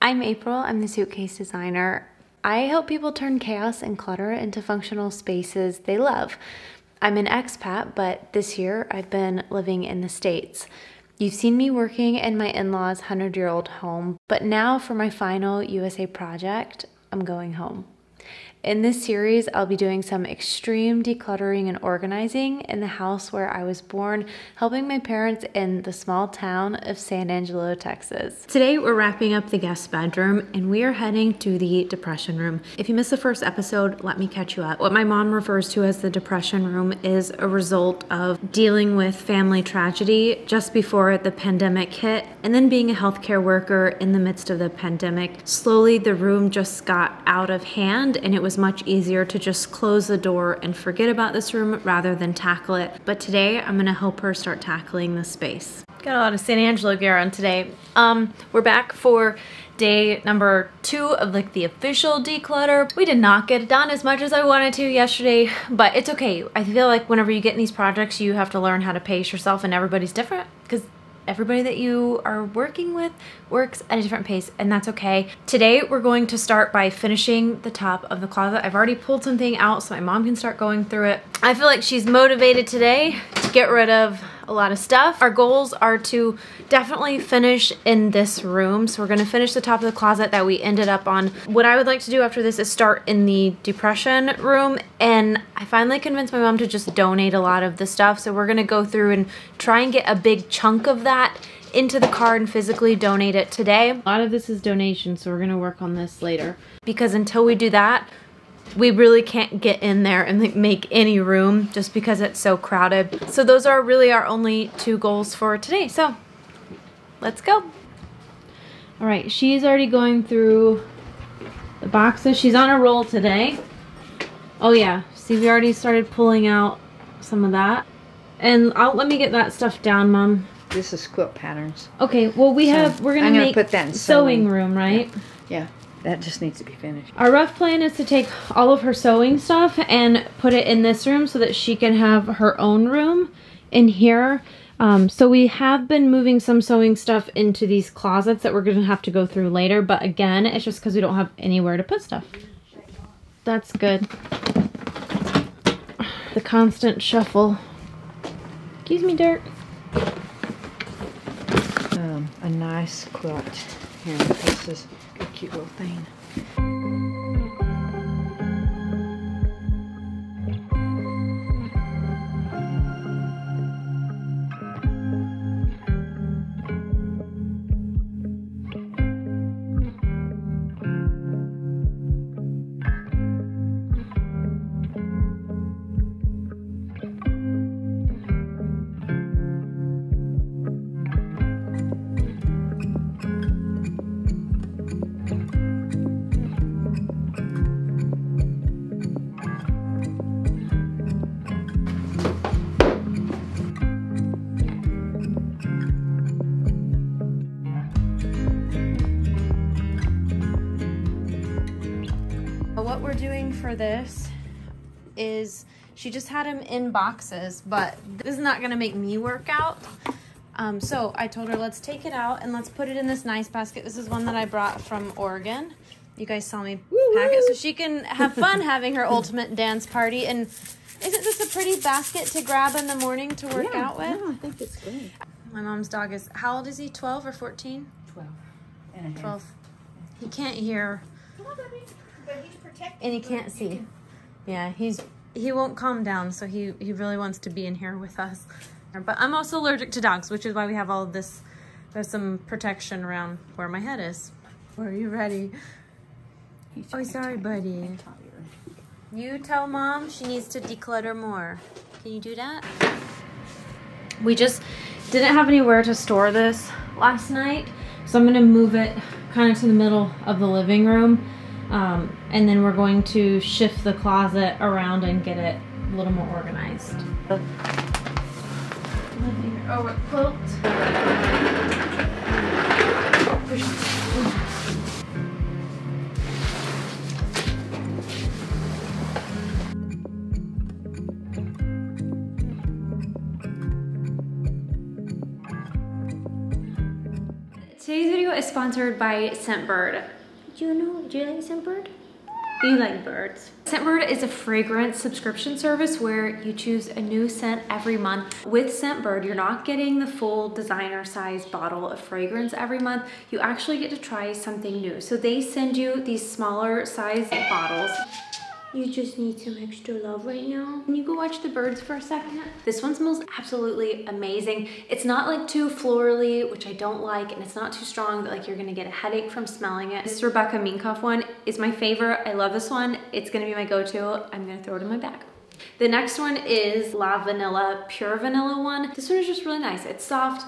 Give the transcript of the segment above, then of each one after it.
I'm April, I'm the suitcase designer. I help people turn chaos and clutter into functional spaces they love. I'm an expat, but this year I've been living in the States. You've seen me working in my in-laws' 100-year-old home, but now for my final USA project, I'm going home. In this series, I'll be doing some extreme decluttering and organizing in the house where I was born, helping my parents in the small town of San Angelo, Texas. Today, we're wrapping up the guest bedroom and we are heading to the depression room. If you missed the first episode, let me catch you up. What my mom refers to as the depression room is a result of dealing with family tragedy just before the pandemic hit, and then being a healthcare worker in the midst of the pandemic. Slowly, the room just got out of hand and it was much easier to just close the door and forget about this room rather than tackle it. But today I'm gonna help her start tackling this space. Got a lot of San Angelo gear on today. We're back for day number 2 of like the official declutter. We did not get it done as much as I wanted to yesterday, but it's okay. I feel like whenever you get in these projects, you have to learn how to pace yourself, and everybody's different because everybody that you are working with works at a different pace, and that's okay. Today, we're going to start by finishing the top of the closet. I've already pulled something out so my mom can start going through it. I feel like she's motivated today to get rid of a lot of stuff. Our goals are to definitely finish in this room. So we're gonna finish the top of the closet that we ended up on. What I would like to do after this is start in the depression room, and I finally convinced my mom to just donate a lot of the stuff. So we're gonna go through and try and get a big chunk of that into the car and physically donate it today. A lot of this is donation, so we're gonna work on this later. Because until we do that, we really can't get in there and like make any room just because it's so crowded. So those are really our only 2 goals for today. So let's go. All right, she's already going through the boxes. She's on a roll today. Oh yeah, see, we already started pulling out some of that. And let me get that stuff down, Mom. This is quilt patterns. Okay, well we're gonna make put that in sewing room, right? Yeah. That just needs to be finished. Our rough plan is to take all of her sewing stuff and put it in this room so that she can have her own room in here. So we have been moving some sewing stuff into these closets that we're gonna have to go through later, but again, it's just because we don't have anywhere to put stuff. That's good. The constant shuffle. Excuse me, Dirk. A nice quilt. Here, this is a cute little thing. What we're doing for this is she just had them in boxes, but this is not gonna make me work out. So I told her, let's take it out and let's put it in this nice basket. This is one that I brought from Oregon. You guys saw me pack it so she can have fun having her ultimate dance party. And isn't this a pretty basket to grab in the morning to work out with? No, I think it's great. My mom's dog is, how old is he, 12 or 14? 12 and a half. 12. He can't hear. But he's protected. And he can't see. Yeah, he won't calm down, so he really wants to be in here with us. But I'm also allergic to dogs, which is why we have all of this. There's some protection around where my head is. Are you ready? Oh, sorry, buddy. You tell Mom she needs to declutter more. Can you do that? We just didn't have anywhere to store this last night, so I'm gonna move it kind of to the middle of the living room. And then we're going to shift the closet around and get it a little more organized. Over quilt. Today's video is sponsored by Scentbird. Do you like Scentbird? You like birds. Scentbird is a fragrance subscription service where you choose a new scent every month. With Scentbird, you're not getting the full designer size bottle of fragrance every month. You actually get to try something new. So they send you these smaller size bottles. You just need some extra love right now. Can you go watch the birds for a second? This one smells absolutely amazing. It's not like too florally, which I don't like, and it's not too strong that like you're gonna get a headache from smelling it. This Rebecca Minkoff one is my favorite. I love this one. It's gonna be my go-to. I'm gonna throw it in my bag. The next one is La Vanilla, Pure Vanilla one. This one is just really nice. It's soft,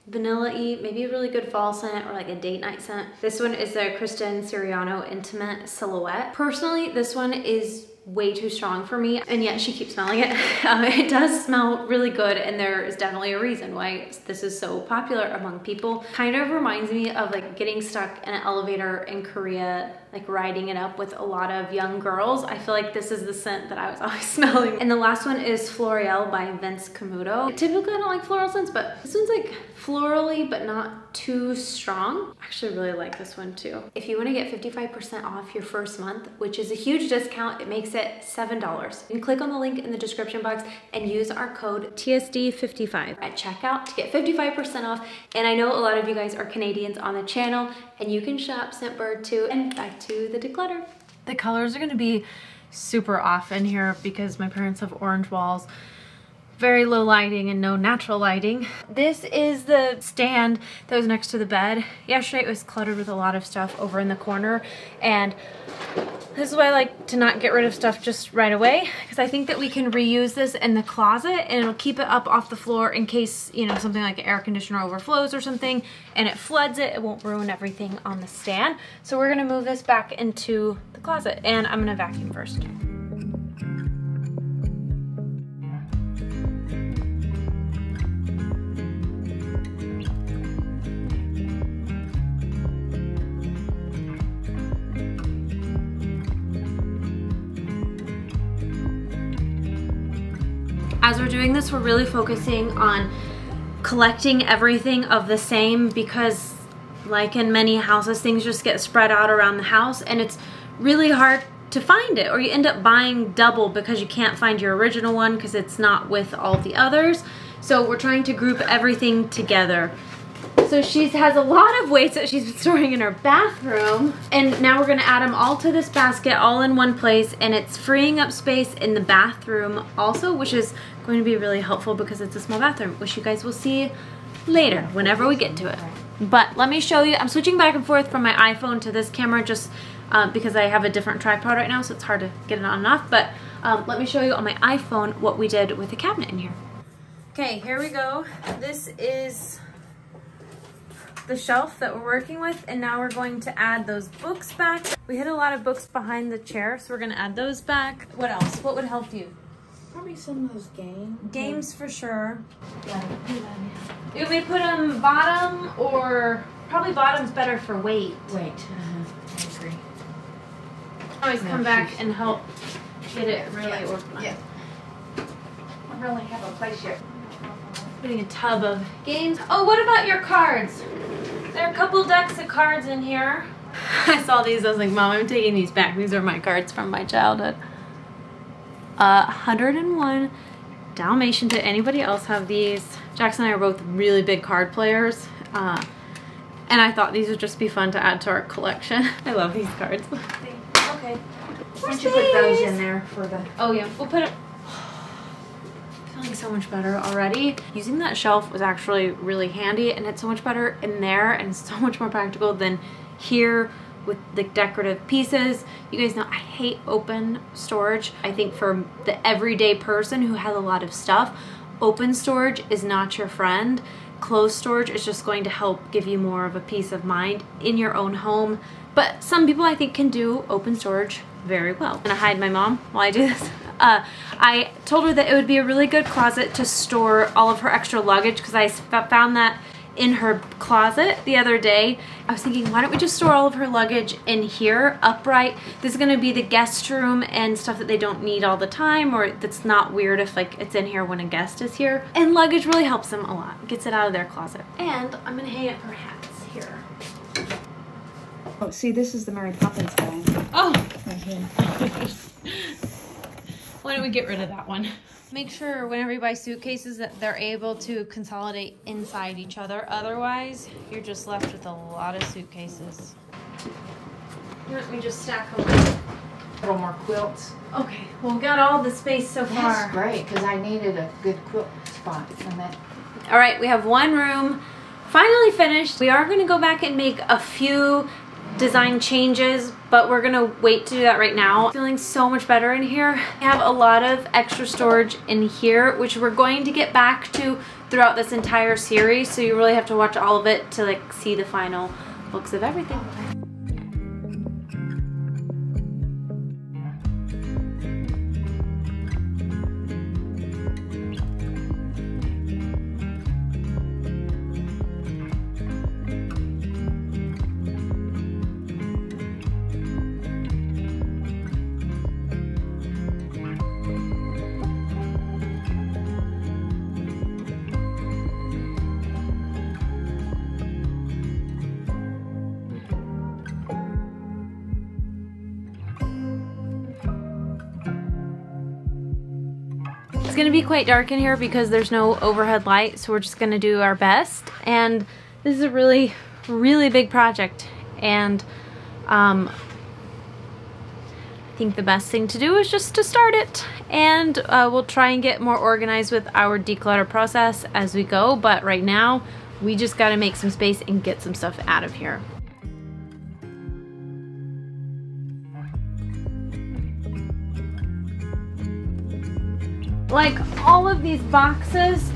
vanilla-y, maybe a really good fall scent or like a date night scent. This one is the Kristen Siriano Intimate Silhouette. Personally, this one is way too strong for me, and yet she keeps smelling it. It does smell really good, and there is definitely a reason why this is so popular among people. Kind of reminds me of like getting stuck in an elevator in Korea, like riding it up with a lot of young girls. I feel like this is the scent that I was always smelling. And the last one is Floreal by Vince Camuto. Typically I don't like floral scents, but this one's like florally but not too strong. I actually really like this one too. If you want to get 55% off your first month, which is a huge discount, it makes it $7. You can click on the link in the description box and use our code TSD55 at checkout to get 55% off. And I know a lot of you guys are Canadians on the channel, and you can shop Scentbird too. And back to the declutter. The colors are going to be super off in here because my parents have orange walls, very low lighting and no natural lighting. This is the stand that was next to the bed. Yesterday it was cluttered with a lot of stuff over in the corner, and this is why I like to not get rid of stuff just right away, because I think that we can reuse this in the closet and it'll keep it up off the floor in case, you know, something like an air conditioner overflows or something and it floods it. It won't ruin everything on the stand. So we're gonna move this back into the closet, and I'm gonna vacuum first. As we're doing this, we're really focusing on collecting everything of the same, because like in many houses, things just get spread out around the house and it's really hard to find it, or you end up buying double because you can't find your original one because it's not with all the others. So we're trying to group everything together. So she has a lot of weights that she's been storing in her bathroom, and now we're gonna add them all to this basket all in one place, and it's freeing up space in the bathroom also, which is going to be really helpful because it's a small bathroom, which you guys will see later whenever we get to it. But let me show you. I'm switching back and forth from my iPhone to this camera just because I have a different tripod right now, so it's hard to get it on and off. But let me show you on my iPhone what we did with the cabinet in here. Okay, here we go. This is the shelf that we're working with, and now we're going to add those books back. We had a lot of books behind the chair, so we're gonna add those back. What else? What would help you? Probably some of those games. Games for sure. Yeah. You want me to put them bottom, or probably bottom's better for weight? Wait. I agree. Always come back and help get it really organized. Yeah. I don't really have a place yet. Putting a tub of games. Oh, what about your cards? There are a couple decks of cards in here. I saw these, I was like, Mom, I'm taking these back. These are my cards from my childhood. 101 Dalmatian. Did anybody else have these? Jackson and I are both really big card players. And I thought these would just be fun to add to our collection. I love these cards. Okay. Why don't you put those in there for the... Oh yeah, we'll put it... Feeling so much better already. Using that shelf was actually really handy, and it's so much better in there and so much more practical than here with the decorative pieces. You guys know I hate open storage. I think for the everyday person who has a lot of stuff, open storage is not your friend. Closed storage is just going to help give you more of a peace of mind in your own home. But some people I think can do open storage very well. I'm gonna hide my mom while I do this. I told her that it would be a really good closet to store all of her extra luggage, because I found that in her closet the other day. I was thinking, why don't we just store all of her luggage in here upright? This is going to be the guest room and stuff that they don't need all the time, or that's not weird if like it's in here when a guest is here. And luggage really helps them a lot, gets it out of their closet. And I'm going to hang up her hats here. Oh, see, this is the Mary Poppins guy. Oh, Right here. why don't we get rid of that one? Make sure whenever you buy suitcases that they're able to consolidate inside each other. Otherwise, you're just left with a lot of suitcases. Let me just stack them up. A little more quilts. Okay, well, we got all the space so far. That's great, because I needed a good quilt spot from that. All right, we have one room finally finished. We are going to go back and make a few design changes, but we're gonna wait to do that right now. Feeling so much better in here. I have a lot of extra storage in here, which we're going to get back to throughout this entire series, so you really have to watch all of it to like see the final looks of everything. It's gonna be quite dark in here because there's no overhead light, so we're just gonna do our best. And this is a really, really big project. And I think the best thing to do is just to start it. And we'll try and get more organized with our declutter process as we go. But right now, we just gotta make some space and get some stuff out of here. Like all of these boxes,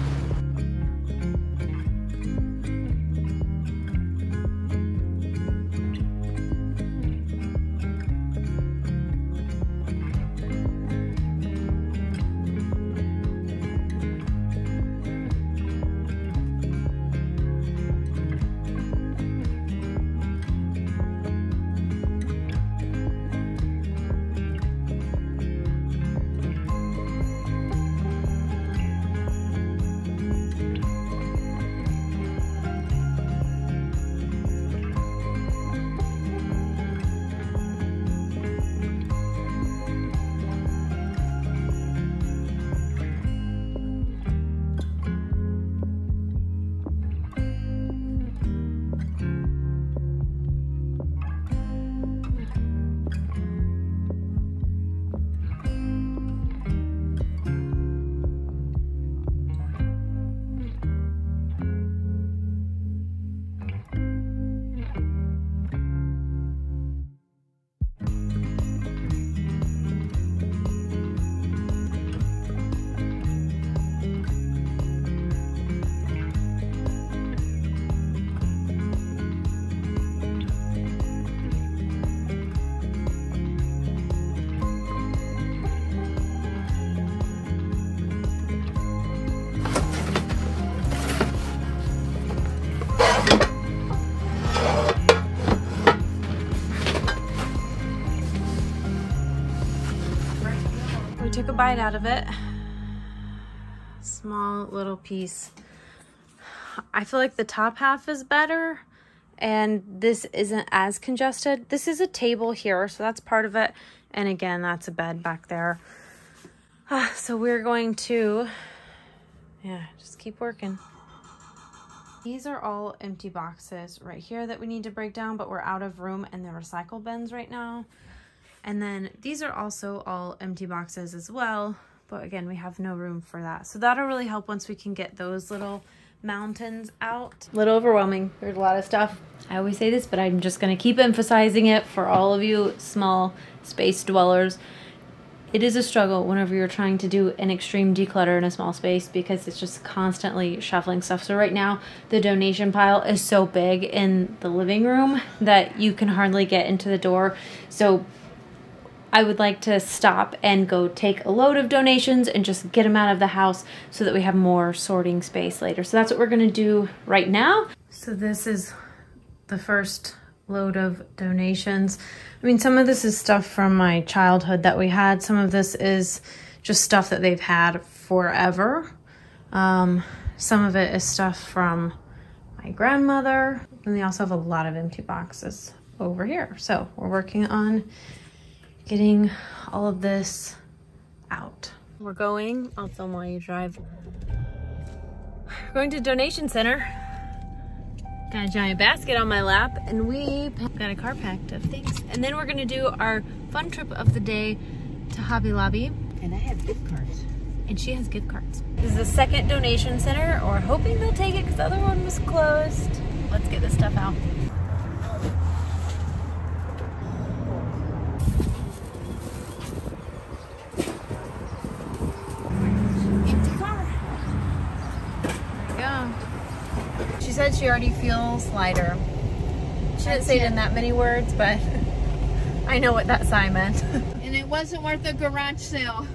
took a bite out of it. Small little piece. I feel like the top half is better and this isn't as congested. This is a table here, so that's part of it. And again, that's a bed back there. So we're going to, just keep working. These are all empty boxes right here that we need to break down, but we're out of room in the recycle bins right now. And then these are also all empty boxes as well, but again, we have no room for that. So that'll really help once we can get those little mountains out. A little overwhelming. There's a lot of stuff. I always say this, but I'm just gonna keep emphasizing it for all of you small space dwellers. It is a struggle whenever you're trying to do an extreme declutter in a small space because it's just constantly shuffling stuff. So right now, the donation pile is so big in the living room that you can hardly get into the door. So I would like to stop and go take a load of donations and just get them out of the house so that we have more sorting space later. So that's what we're gonna do right now. So this is the first load of donations. I mean, some of this is stuff from my childhood that we had. Some of this is just stuff that they've had forever. Some of it is stuff from my grandmother. And they also have a lot of empty boxes over here. So we're working on getting all of this out. We're going, I'll film while you drive. We're going to donation center. Got a giant basket on my lap, and we got a car packed of things. And then we're gonna do our fun trip of the day to Hobby Lobby. And I have gift cards. And she has gift cards. This is the second donation center, or hoping they'll take it because the other one was closed. Let's get this stuff out. Empty car. There we go. She said she already feels lighter. She didn't say it in that many words, but I know what that sign meant. And it wasn't worth a garage sale.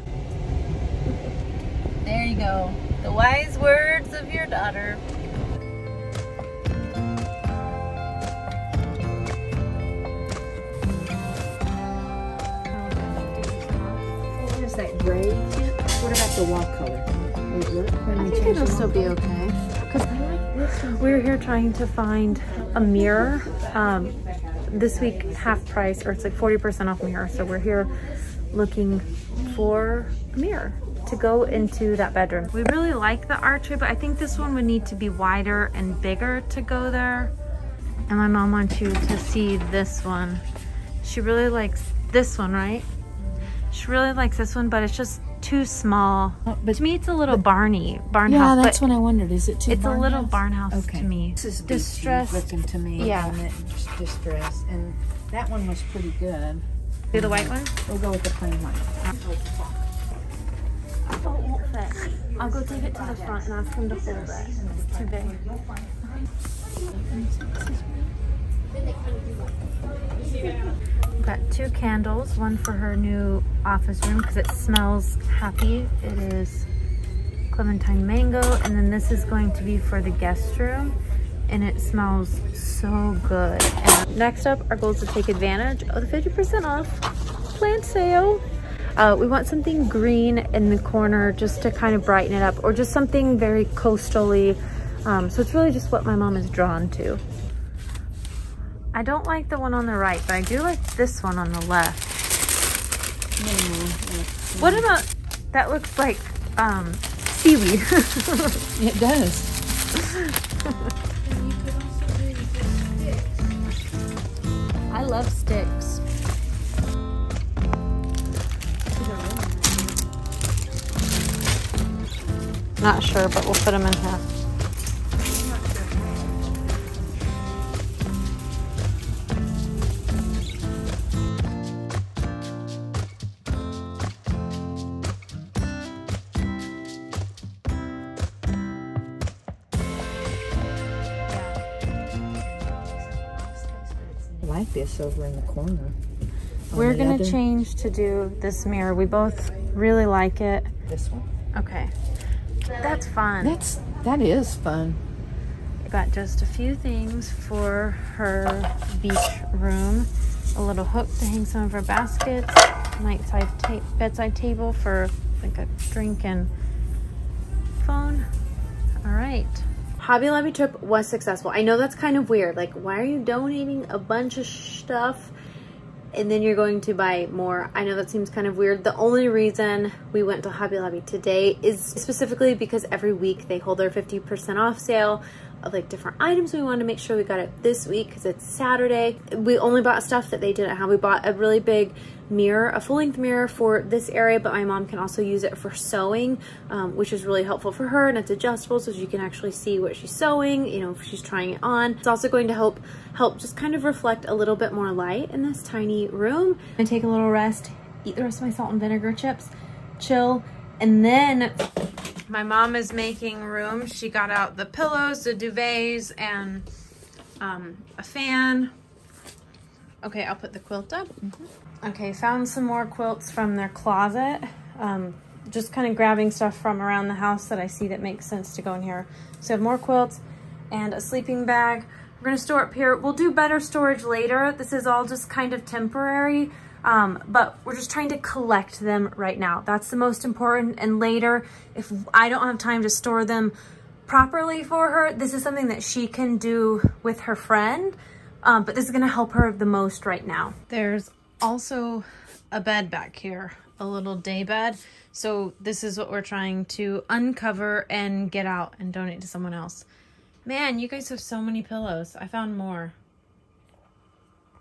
There you go. The wise words of your daughter. What is that, gray tint? What about the wall color? Will it work when we I think change it'll the still wall be color? okay. Because I like this one. we're here trying to find a mirror. This week, half price, or it's like 40% off mirror. So we're here looking for a mirror to go into that bedroom. We really like the archway, but I think this one would need to be wider and bigger to go there. And my mom wants you to see this one. She really likes this one, right? She really likes this one, but it's just too small. But to me, it's a little barnhouse. Yeah, that's but what I wondered. Is it too it's a little barnhouse? barnhouse Okay. to me. This is Distressed. looking to me. Yeah. And it's distressed. And that one was pretty good. Do the white one? We'll go with the plain one. Oh, it won't fit. I'll go take it to the front and ask him to hold it. It's too big. Got 2 candles, one for her new office room because it smells happy. It is clementine mango, and then this is going to be for the guest room, and it smells so good. And next up, our goal is to take advantage of the 50% off plant sale. We want something green in the corner just to kind of brighten it up, or just something very coastal-y. So it's really just what my mom is drawn to. I don't like the one on the right, but I do like this one on the left. What about, that looks like seaweed. It does. I love sticks. Not sure, but we'll put them in here. I like this over in the corner. We're On the gonna other- change to do this mirror. We both really like it. This one. Okay. That's fun. That is fun. I got just a few things for her beach room. A little hook to hang some of her baskets. Bedside table for like a drink and phone. All right. Hobby Lobby trip was successful. I know that's kind of weird. Like, why are you donating a bunch of stuff and then you're going to buy more? I know that seems kind of weird. The only reason we went to Hobby Lobby today is specifically because every week they hold their 50% off sale of like different items. We wanted to make sure we got it this week because it's Saturday. We only bought stuff that they didn't have. We bought a really big mirror, a full-length mirror for this area, but my mom can also use it for sewing, which is really helpful for her, and it's adjustable so she can actually see what she's sewing, you know, if she's trying it on. It's also going to help just kind of reflect a little bit more light in this tiny room. I'm gonna take a little rest, eat the rest of my salt and vinegar chips, chill, and then my mom is making room. She got out the pillows, the duvets, and a fan. Okay, I'll put the quilt up. Okay, found some more quilts from their closet. Just kind of grabbing stuff from around the house that I see that makes sense to go in here. So I have more quilts and a sleeping bag. We're gonna store up here. We'll do better storage later. This is all just kind of temporary, but we're just trying to collect them right now. That's the most important. And later, if I don't have time to store them properly for her, this is something that she can do with her friend. but this is gonna help her the most right now. There's also a bed back here, a little day bed. So this is what we're trying to uncover and get out and donate to someone else. Man, you guys have so many pillows. I found more.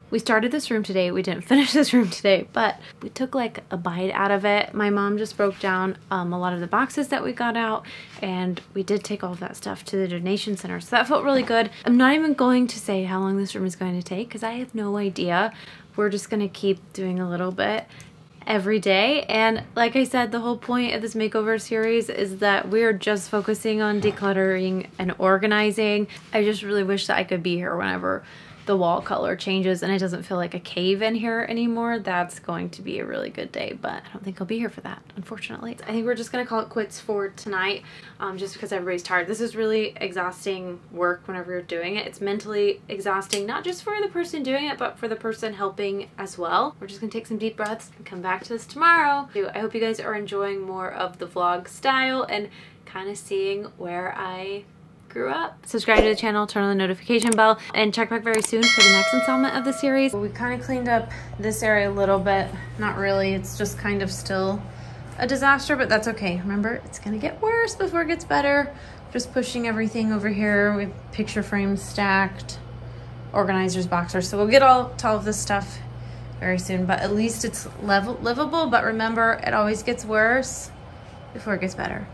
We started this room today. We didn't finish this room today, but we took like a bite out of it. My mom just broke down a lot of the boxes that we got out, and we did take all of that stuff to the donation center. So that felt really good. I'm not even going to say how long this room is going to take because I have no idea. We're just gonna keep doing a little bit every day. And like I said, the whole point of this makeover series is that we're just focusing on decluttering and organizing. I just really wish that I could be here whenever the wall color changes and it doesn't feel like a cave in here anymore. That's going to be a really good day, but I don't think I'll be here for that, unfortunately. I think we're just gonna call it quits for tonight, just because everybody's tired. This is really exhausting work whenever you're doing it. It's mentally exhausting, not just for the person doing it, but for the person helping as well. We're just gonna take some deep breaths and come back to this tomorrow. I hope you guys are enjoying more of the vlog style and kind of seeing where I grew up. Subscribe to the channel, turn on the notification bell, and check back very soon for the next installment of the series. We kind of cleaned up this area a little bit. Not really, it's just kind of still a disaster, but that's okay. Remember, it's gonna get worse before it gets better. Just pushing everything over here. We have picture frames stacked, organizers, boxers. So we'll get to all of this stuff very soon, but at least it's livable. But remember, it always gets worse before it gets better.